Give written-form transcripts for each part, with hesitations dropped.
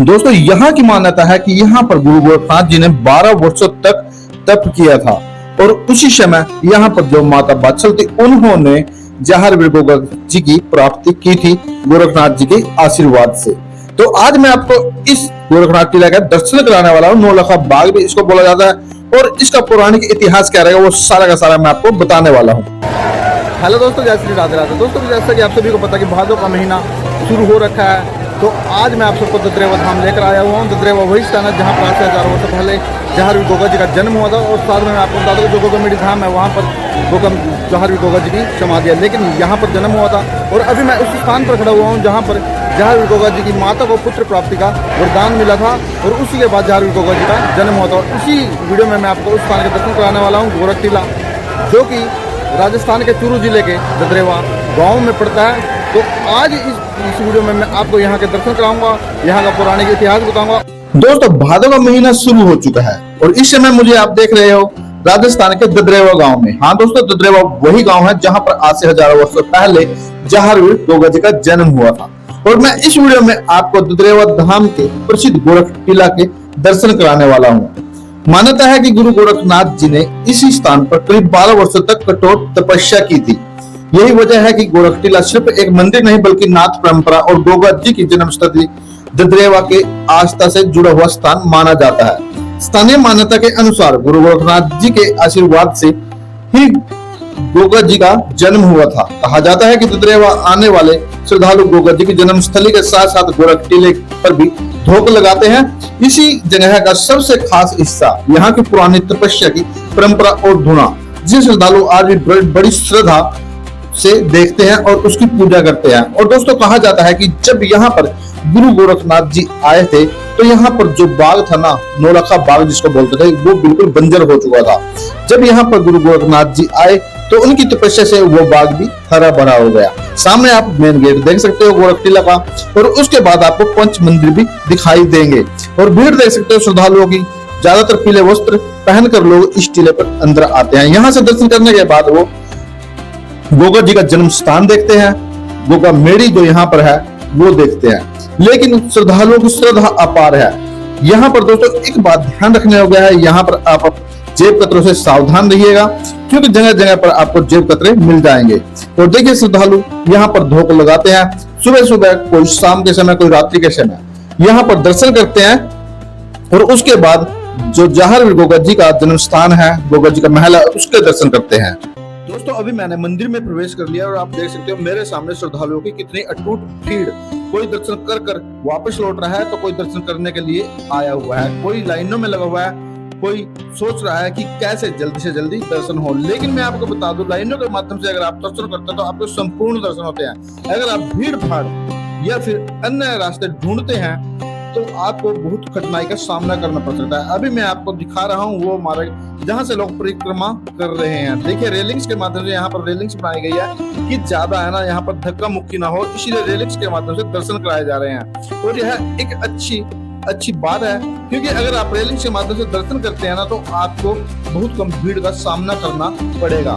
दोस्तों यहाँ की मान्यता है कि यहाँ पर गुरु गोरखनाथ जी ने 12 वर्षों तक तप किया था और उसी समय यहाँ पर जो माता बात्सल थी उन्होंने जहर वीर गोरख जी की प्राप्ति की थी गोरखनाथ जी के आशीर्वाद से। तो आज मैं आपको इस गोरखनाथ टीला का दर्शन कराने वाला हूँ। नौलखा बाग भी इसको बोला जाता है और इसका पौराणिक इतिहास क्या रहेगा वो सारा का सारा मैं आपको बताने वाला हूँ। हेलो दोस्तों, जय श्री राधे राधे। दोस्तों जैसा कि आप सभी को पता कि भादों का महीना शुरू हो रखा है, तो आज मैं आप सबको ददरेवा धाम लेकर आया हुआ हूँ। ददरेवा वही स्थान है जहाँ पर आज से हजारों वर्ष पहले जहर गोगा जी का जन्म हुआ था और साथ में मैं आपको बता दूँ जो गोगमेड़ी धाम है वहाँ पर जहर गोगा जी की समाधि है, लेकिन यहाँ पर जन्म हुआ था। और अभी मैं उस स्थान पर खड़ा हुआ हूँ जहाँ पर जहर गोगा जी की माता को पुत्र प्राप्ति का वरदान मिला था और उसी के बाद जहर गोगा जी का जन्म हुआ था। और उसी वीडियो में मैं आपको उस स्थान के दर्शन कराने वाला हूँ, गोरख टीला, जो कि राजस्थान के चूरू जिले के ददरेवा गांव में पड़ता है। तो आज इस वीडियो में मैं आपको यहाँ के दर्शन कराऊंगा, यहाँ का पौराणिक इतिहास बताऊंगा। दोस्तों भादों का महीना शुरू हो चुका है और इस समय मुझे आप देख रहे हो राजस्थान के ददरेवा गांव में। हाँ दोस्तों, ददरेवा वही गांव है जहाँ पर आज से हजारों वर्षों पहले जहर वीर गोगा जी का जन्म हुआ था। और मैं इस वीडियो में आपको ददरेवा धाम के प्रसिद्ध गोरख टीला के दर्शन कराने वाला हूँ। मान्यता है कि गुरु गोरखनाथ जी ने इसी स्थान पर करीब 12 वर्षों तक कठोर तपस्या की थी। यही वजह है कि गोरख टीला सिर्फ एक मंदिर नहीं बल्कि नाथ परंपरा और गोगा जी की जन्मस्थली ददरेवा के आस्था से जुड़ा हुआ स्थान माना जाता है। स्थानीय मान्यता के अनुसार गुरु गोरखनाथ जी के आशीर्वाद से ही गोगा जी का जन्म हुआ था। कहा जाता है कि ददरेवा आने वाले श्रद्धालु गोगा जी की जन्मस्थली के साथ साथ गोरख टीले पर भी धोख लगाते हैं। इसी जगह का सबसे खास हिस्सा यहाँ की पुरानी तपस्या की परंपरा और धुना, जिसे श्रद्धालु आज भी बड़ी श्रद्धा से देखते हैं और उसकी पूजा करते हैं। और दोस्तों कहा जाता है कि जब यहाँ पर गुरु गोरखनाथ जी आए थे तो यहाँ पर जो बाग था ना, नौलखा बाग जिसको बोलते थे, वो बिल्कुल बंजर हो चुका था। जब यहाँ पर गुरु गोरखनाथ जी आए तो उनकी तपस्या से वो बाग भी हरा भरा हो गया। सामने आप मेन गेट देख सकते हो गोरख टीला का और उसके बाद आपको पंच मंदिर भी दिखाई देंगे और भीड़ देख सकते हो श्रद्धालुओं की। ज्यादातर पीले वस्त्र पहनकर लोग इस टीले पर अंदर आते हैं। यहाँ से दर्शन करने के बाद वो गोगा जी का जन्म स्थान देखते हैं, गोगा मेड़ी जो यहाँ पर है वो देखते हैं। लेकिन श्रद्धालुओं की श्रद्धा अपार है। यहाँ पर दोस्तों एक बात ध्यान रखने हो गया है, यहाँ पर आप जेब कतरों से सावधान रहिएगा क्योंकि जगह जगह पर आपको जेब कतरे मिल जाएंगे। और देखिए श्रद्धालु यहाँ पर धोख लगाते हैं, सुबह सुबह, कोई शाम के समय, कोई रात्रि के समय यहाँ पर दर्शन करते हैं और उसके बाद जो जहर वीर गोगा जी का जन्म स्थान है, गोगा जी का महल है, उसके दर्शन करते हैं। दोस्तों अभी मैंने मंदिर में प्रवेश कर लिया और आप देख सकते हो मेरे सामने श्रद्धालुओं की कितनी अटूट भीड़। कोई दर्शन कर वापस लौट रहा है तो कोई दर्शन करने के लिए आया हुआ है, कोई लाइनों में लगा हुआ है, कोई सोच रहा है कि कैसे जल्दी से जल्दी दर्शन हो। लेकिन मैं आपको बता दूं, लाइनों के माध्यम से अगर आप दर्शन करते हैं तो आपको संपूर्ण दर्शन होते हैं। अगर आप भीड़ भाड़ या फिर अन्य रास्ते ढूंढते हैं तो आपको बहुत कठिनाई का सामना करना पड़ सकता है। अभी मैं आपको दिखा रहा हूँ वो मार्ग जहाँ से लोग परिक्रमा कर रहे हैं। देखिए रेलिंग्स के माध्यम से यहाँ पर रेलिंग्स बनाई गई है कि ज्यादा है ना यहाँ पर धक्का मुक्की ना हो, इसीलिए रेलिंग्स के माध्यम से दर्शन कराए जा रहे हैं। और यह एक अच्छी बात है क्योंकि अगर आप रेलिंग्स के माध्यम से दर्शन करते हैं ना तो आपको बहुत कम भीड़ का सामना करना पड़ेगा।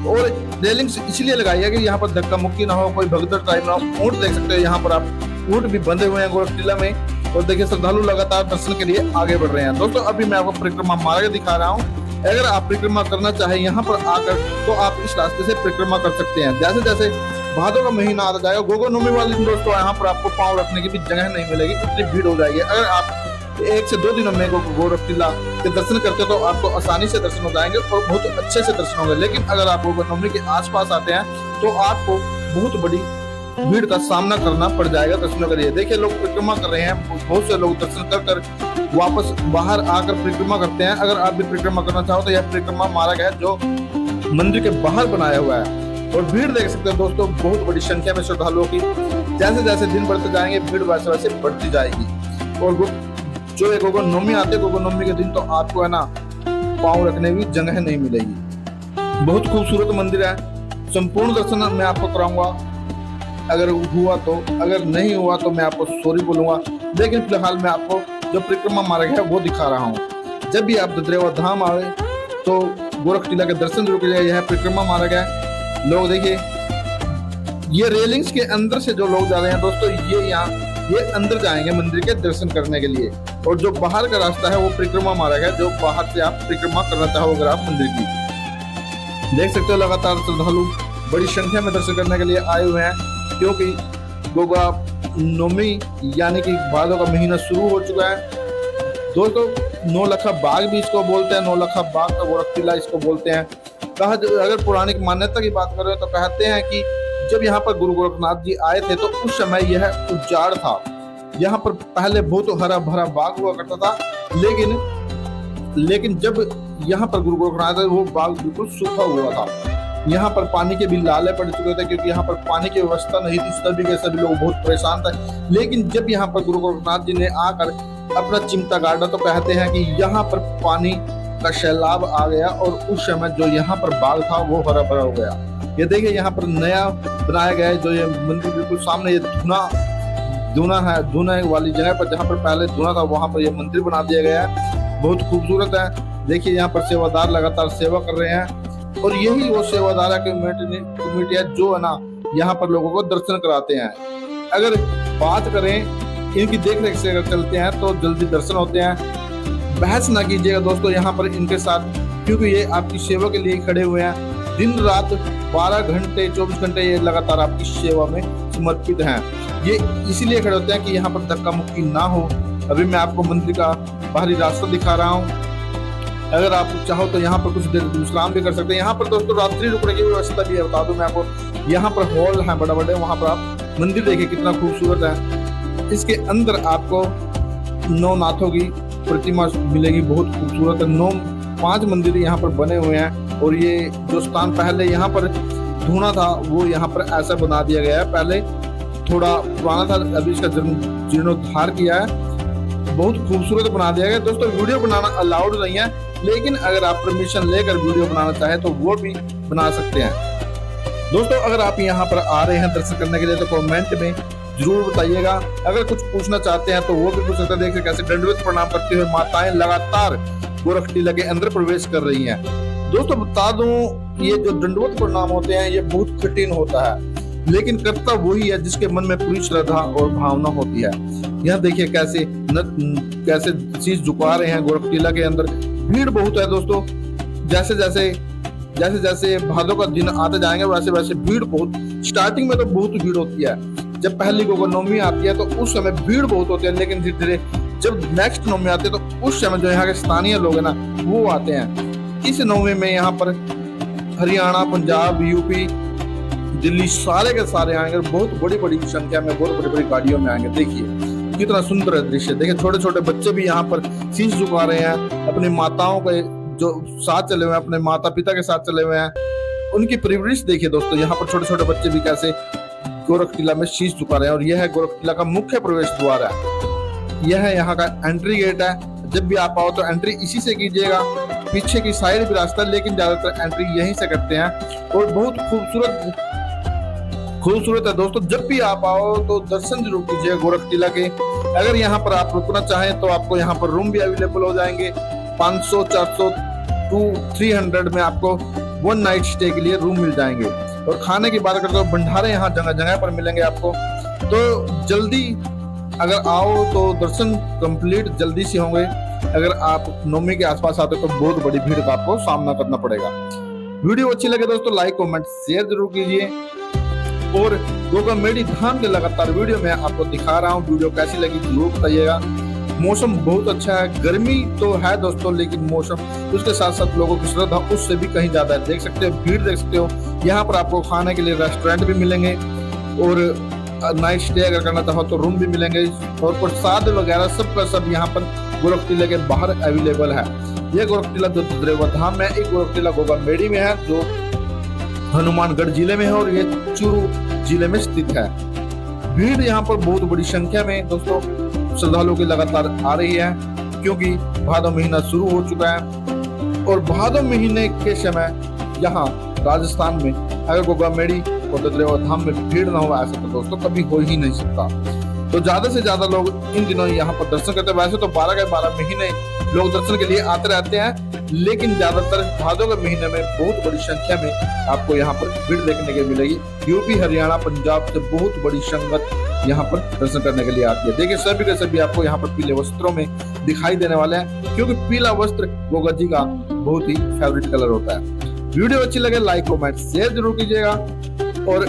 और रेलिंग्स इसलिए लगाई है कि यहाँ पर धक्का मुक्की ना हो, कोई भगदड़ टाइप ना हो। ऊंट देख सकते हो यहाँ पर आप, ऊंट भी बंधे हुए हैं गोरख टीला में। और देखिए श्रद्धालु लगातार दर्शन के लिए आगे बढ़ रहे हैं। दोस्तों अभी मैं आपको परिक्रमा मार्ग दिखा रहा हूँ। अगर आप परिक्रमा करना चाहे यहाँ पर आकर तो आप इस रास्ते से परिक्रमा कर सकते हैं। जैसे जैसे भादों का महीना आता जाएगा, गोगोनोमी वाले दिन दोस्तों यहाँ पर आपको पाँव रखने की भी जगह नहीं मिलेगी, इतनी भीड़ हो जाएगी। अगर आप 1 से 2 दिनों में गोरख टीला के दर्शन करते हो तो आपको आसानी से दर्शन हो जाएंगे और बहुत अच्छे से दर्शन होंगे। लेकिन अगर आप गोगोनोमी के आसपास आते हैं तो आपको बहुत बड़ी भीड़ का सामना करना पड़ जाएगा दर्शनों के लिए। देखिए लोग परिक्रमा कर रहे हैं, बहुत से लोग दर्शन कर वापस बाहर आकर परिक्रमा करते हैं। अगर आप भी परिक्रमा करना चाहो तो यह परिक्रमा मार्ग है जो मंदिर के बाहर बनाया हुआ है। और भीड़ देख सकते हो दोस्तों, बहुत बड़ी संख्या में श्रद्धालुओं की। जैसे जैसे दिन बढ़ते जाएंगे भीड़ वैसे वैसे बढ़ती जाएगी। और जो एक गोगोनोमी आते हैं, गोगोनोमी के दिन तो आपको है ना पाँव रखने की जगह नहीं मिलेगी। बहुत खूबसूरत मंदिर है, संपूर्ण दर्शन मैं आपको कराऊंगा अगर हुआ तो, अगर नहीं हुआ तो मैं आपको सॉरी बोलूंगा। लेकिन फिलहाल मैं आपको जो परिक्रमा मार्ग है वो दिखा रहा हूँ। जब भी आप ददरेवा धाम आए तो गोरख टीला के दर्शन जरूर कीजिए। यह परिक्रमा मार्ग है। लोग देखिए ये रेलिंग्स के अंदर से जो लोग जा रहे हैं दोस्तों, ये यहाँ ये अंदर जाएंगे मंदिर के दर्शन करने के लिए, और जो बाहर का रास्ता है वो परिक्रमा मारा गया, जो बाहर से आप परिक्रमा करना चाहो अगर आप मंदिर की। देख सकते हो लगातार श्रद्धालु बड़ी संख्या में दर्शन करने के लिए आए हुए हैं, क्योंकि गोगा नवमी यानी कि भादों का महीना शुरू हो चुका है दोस्तों। नौलखा बाग भी इसको बोलते हैं, नौलखा बाग का गोरख टीला इसको बोलते हैं। अगर पौराणिक मान्यता की बात करें तो कहते हैं कि जब यहाँ पर गुरु गोरखनाथ जी आए थे तो उस समय यह उजाड़ था। यहाँ पर पहले बहुत हरा भरा बाग हुआ करता था, लेकिन जब यहाँ पर गुरु गोरखनाथ वो बाग बिल्कुल सूखा हुआ था। यहाँ पर पानी के भी लाले पड़ चुके थे, क्योंकि यहाँ पर पानी की व्यवस्था नहीं थी, सभी के सभी लोग बहुत परेशान थे। लेकिन जब यहाँ पर गुरु गोरखनाथ जी ने आकर अपना चिमटा गाड़ा तो कहते हैं कि यहाँ पर पानी का सैलाब आ गया, और उस समय जो यहाँ पर बाग था वो हरा भरा हो गया। ये देखिए यहाँ पर नया बनाया गया है, जो ये मंदिर बिल्कुल सामने ये धुना वाली जगह पर जहाँ पर पहले धुना था वहां पर ये मंदिर बना दिया गया है। बहुत खूबसूरत है। देखिए यहाँ पर सेवादार लगातार सेवा कर रहे हैं, और यही वो सेवादार कमेटी है जो है ना यहाँ पर लोगों को दर्शन कराते हैं। अगर बात करें इनकी देख रेख से अगर चलते हैं तो जल्दी दर्शन होते हैं। बहस ना कीजिएगा दोस्तों यहाँ पर इनके साथ, क्योंकि ये आपकी सेवा के लिए खड़े हुए हैं। दिन रात 12 घंटे 24 घंटे ये लगातार आपकी सेवा में समर्पित हैं। ये इसीलिए खड़े होते हैं कि यहाँ पर धक्का मुक्की ना हो। अभी मैं आपको मंदिर का बाहरी रास्ता दिखा रहा हूँ। अगर आप चाहो तो यहाँ पर कुछ देर विश्राम भी कर सकते हैं। यहाँ पर दोस्तों रात्रि रुकने की व्यवस्था भी है, बता दूं मैं आपको। यहाँ पर हॉल है बड़ा बड़े, वहाँ पर आप मंदिर देखिए कितना खूबसूरत है। इसके अंदर आपको नौ नाथों की प्रतिमा मिलेगी, बहुत खूबसूरत है। 5 मंदिर यहाँ पर बने हुए हैं, और ये जो स्थान पहले यहाँ पर धुना था वो यहाँ पर ऐसा बना दिया गया है। पहले थोड़ा पुराना था, अभी इसका जीर्णोद्धार किया है, बहुत खूबसूरत बना दिया गया। दोस्तों वीडियो बनाना अलाउड नहीं है, लेकिन अगर आप परमिशन लेकर वीडियो बनाना चाहें तो वो भी बना सकते हैं। दोस्तों अगर आप यहाँ पर आ रहे हैं दर्शन करने के लिए तो कमेंट में जरूर बताइएगा। अगर कुछ पूछना चाहते हैं तो वो भी पूछ सकते हैं। देखिए कैसे दंडवत प्रणाम करते हुए माताएं लगातार गोरख टीला के अंदर प्रवेश कर रही हैं। दोस्तों बता दूं ये जो दंडवत प्रणाम होते हैं ये बहुत कठिन होता है, लेकिन करता वही है जिसके मन में पूरी श्रद्धा और भावना होती है। यह देखिए कैसे शीश झुका रहे हैं गोरख टीला के अंदर। भीड़ बहुत है दोस्तों, जैसे जैसे भादों का दिन आते जाएंगे वैसे वैसे भीड़ बहुत, स्टार्टिंग में तो बहुत भीड़ होती है। जब पहली गोगा नवमी आती है तो उस समय भीड़ बहुत होती है, लेकिन धीरे धीरे जब नेक्स्ट नवमी आती है तो उस समय जो यहाँ के स्थानीय लोग हैं ना वो आते हैं। इस नवमी में यहाँ पर हरियाणा, पंजाब, यूपी, दिल्ली सारे के सारे आएंगे, बहुत बड़ी बड़ी संख्या में, बहुत बड़ी बड़ी गाड़ियों में आएंगे। देखिए कितना सुंदर है दृश्य। देखिए छोटे छोटे बच्चे भी यहाँ पर शीश झुका रहे हैं, अपनी माताओं के जो साथ चले हुए हैं, अपने माता पिता के साथ चले हुए हैं, उनकी परवरिश देखिए दोस्तों। यहाँ पर छोटे छोटे बच्चे भी कैसे गोरख टीला में शीश झुका रहे हैं, और यह है गोरख टीला का मुख्य प्रवेश द्वार है। यह है यहाँ का एंट्री गेट है। जब भी आप आओ तो एंट्री इसी से कीजिएगा। पीछे की साइड भी रास्ता है, लेकिन ज्यादातर एंट्री यहीं से करते हैं, और बहुत खूबसूरत है दोस्तों। जब भी आप आओ तो दर्शन जरूर कीजिए गोरख टीला के। अगर यहाँ पर आप रुकना चाहें तो आपको यहाँ पर रूम भी अवेलेबल हो जाएंगे। 500, 400 to 300 में आपको 1 नाइट स्टे के लिए रूम मिल जाएंगे। और खाने की बात करते हो भंडारे यहाँ जगह जगह पर मिलेंगे आपको। तो जल्दी अगर आओ तो दर्शन कंप्लीट जल्दी से होंगे। अगर आप नवमी के आसपास आते हो तो बहुत बड़ी भीड़ का आपको सामना करना पड़ेगा। वीडियो अच्छी लगे दोस्तों लाइक कमेंट शेयर जरूर कीजिए, और गोगा मेडी धाम के लगातार वीडियो मैं आपको दिखा रहा हूँ। वीडियो कैसी लगी जरूर बताइएगा। मौसम बहुत अच्छा है, गर्मी तो है दोस्तों, लेकिन मौसम उसके साथ साथ लोगों की श्रद्धा उससे भी कहीं ज्यादा है। देख सकते हो भीड़ देख सकते हो। यहाँ पर आपको खाने के लिए रेस्टोरेंट भी मिलेंगे, और नाइट स्टे अगर करना चाहो तो रूम भी मिलेंगे, और प्रसाद वगैरह सबका सब यहाँ पर गोरख टीला के बाहर अवेलेबल है। यह गोरख टीला जो द्रेवा धाम में, एक गोरख टीला गोगा मेडी में है जो हनुमानगढ़ जिले में है, और ये चूरू जिले में स्थित है। भीड़ यहाँ पर बहुत बड़ी संख्या में दोस्तों श्रद्धालुओं की लगातार आ रही है, क्योंकि भादो महीना शुरू हो चुका है। और भादो महीने के समय यहाँ राजस्थान में अगर गोगा मेडी और द्रेवा धाम में भीड़ ना हो ऐसा तो दोस्तों कभी हो ही नहीं सकता। तो ज्यादा से ज्यादा लोग इन दिनों यहाँ पर दर्शन करते हैं। वैसे तो 12 के 12 महीने लोग दर्शन के लिए आते रहते हैं, लेकिन ज्यादातर भादों के महीने में बहुत बड़ी संख्या में आपको यहाँ पर भीड़ देखने को मिलेगी। यूपी, हरियाणा, पंजाब से बहुत बड़ी संगत यहाँ पर दर्शन करने के लिए आती है। देखिए सभी के सभी आपको यहाँ पर पीले वस्त्रों में दिखाई देने वाले हैं, क्योंकि पीला वस्त्र गोगा जी का बहुत ही फेवरेट कलर होता है। वीडियो अच्छी लगे लाइक कमेंट शेयर जरूर कीजिएगा, और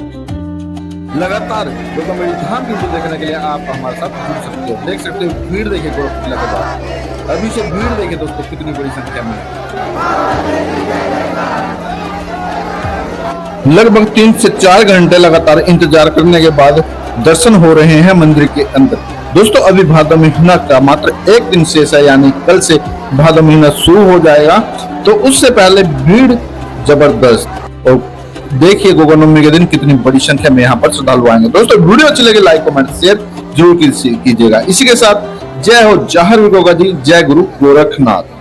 लगातार गोगामेडी धाम की वीडियो देखने के लिए आप हमारे साथ जुड़ सकते हो। देख सकते हो भीड़ देखिए गोरखपुर के बाद, अभी से भीड़ देखिए दोस्तों कितनी बड़ी संख्या में। लगभग 3 से 4 घंटे लगातार इंतजार करने के बाद दर्शन हो रहे हैं मंदिर के अंदर। दोस्तों अभी भादो महीना का मात्र एक दिन शेष है, यानी कल से भादो महीना शुरू हो जाएगा, तो उससे पहले भीड़ जबरदस्त। और देखिए गोगानवमी के दिन कितनी बड़ी संख्या में यहाँ पर श्रद्धालु आएंगे। दोस्तों वीडियो अच्छी लगे लाइक कमेंट शेयर जरूर कीजिएगा। इसी के साथ जय हो जहर गोगा जी, जय गुरु गोरखनाथ।